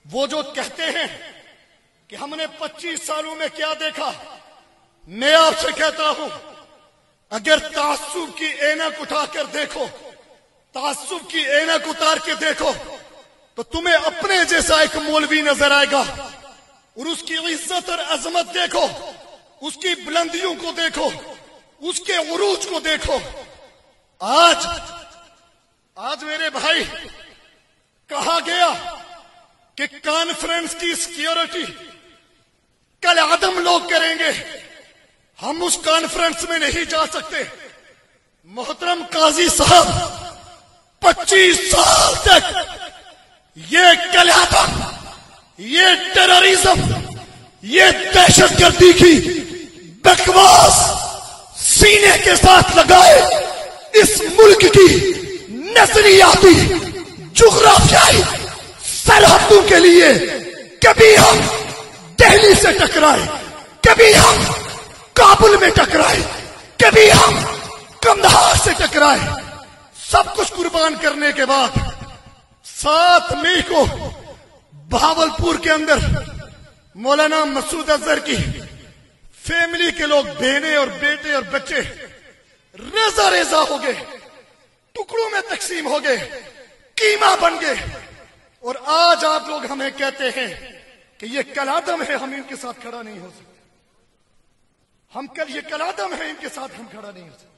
وہ جو کہتے ہیں کہ ہم نے 25 سالوں میں کیا دیکھا، میں آپ سے کہتا ہوں اگر تعصب کی اینک اٹھا کر دیکھو، تعصب کی اینک اتار کے دیکھو تو تمہیں اپنے جیسا ایک مولوی نظر آئے گا، اور اس کی عزت اور عظمت دیکھو، اس کی بلندیوں کو دیکھو، اس کے عروج کو دیکھو۔ آج میرے بھائی کہا گیا کہ کانفرنس کی سیکیورٹی کل عدم لوگ کریں گے، ہم اس کانفرنس میں نہیں جا سکتے۔ محترم قاضی صاحب، 25 سال تک یہ کل عدم، یہ ٹیررزم، یہ دہشت گردی کی بکواس سینے کے ساتھ لگائے اس ملک کی نظریاتی جغرافیائی سرحدوں کے لیے کبھی ہم دہلی سے ٹکرائے، کبھی ہم کابل میں ٹکرائے، کبھی ہم قندھار سے ٹکرائے، سب کچھ قربان کرنے کے بعد 7 مئی کو بہاولپور کے اندر مولانا مسعود اظہر کی فیملی کے لوگ، بہنیں اور بیٹے اور بچے ریزہ ریزہ ہو گئے، ٹکڑوں میں تقسیم ہو گئے، قیمہ بن گئے، اور آج آپ لوگ ہمیں کہتے ہیں کہ یہ کلادم ہے، ہم ان کے ساتھ کھڑا نہیں ہو سکتے، یہ کلادم ہے، ان کے ساتھ ہم کھڑا نہیں ہو سکتے۔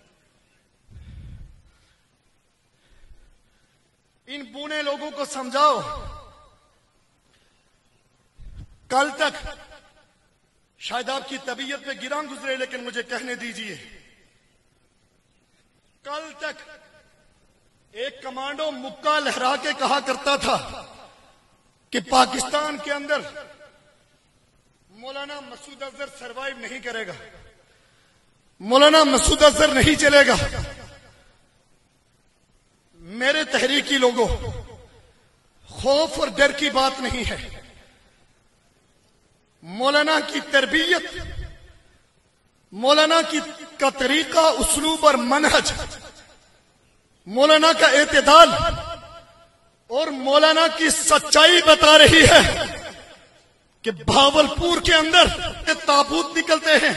ان بونے لوگوں کو سمجھاؤ، کل تک شاید آپ کی طبیعت پہ گراں گزرے، لیکن مجھے کہنے دیجئے، کل تک ایک کمانڈو مکہ لہرا کے کہا کرتا تھا کہ پاکستان کے اندر مولانا مسعود اظہر سروائیو نہیں کرے گا، مولانا مسعود اظہر نہیں چلے گا۔ میرے تحریکی لوگوں، خوف اور ڈر کی بات نہیں ہے، مولانا کی تربیت، مولانا کا طریقہ، اسلوب اور منہج، مولانا کا اعتدال اور مولانا کی سچائی بتا رہی ہے کہ بہاولپور کے اندر تابوت نکلتے ہیں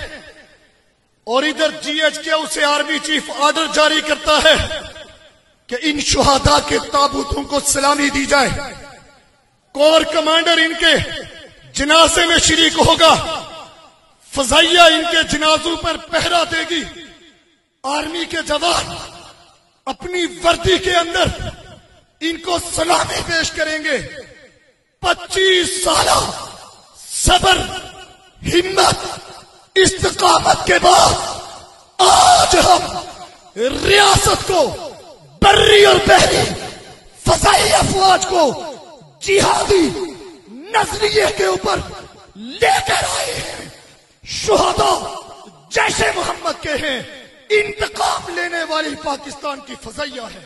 اور ادھر جی ایچ کے اسے آرمی چیف آرڈر جاری کرتا ہے کہ ان شہداء کے تابوتوں کو سلامی دی جائے، کور کمانڈر ان کے جنازے میں شریک ہوگا، فضائیہ ان کے جنازوں پر پہرا دے گی، آرمی کے جوان اپنی وردی کے اندر ان کو سلامی پیش کریں گے۔ 25 سالہ صبر، ہمت، استقامت کے بعد آج ہم ریاست کو، بری اور بحری فضائی افواج کو جہادی نظریے کے اوپر لے کر آئے ہیں۔ شہداء جیش محمد کے ہیں، انتقام لینے والی پاکستان کی فضائیہ ہے۔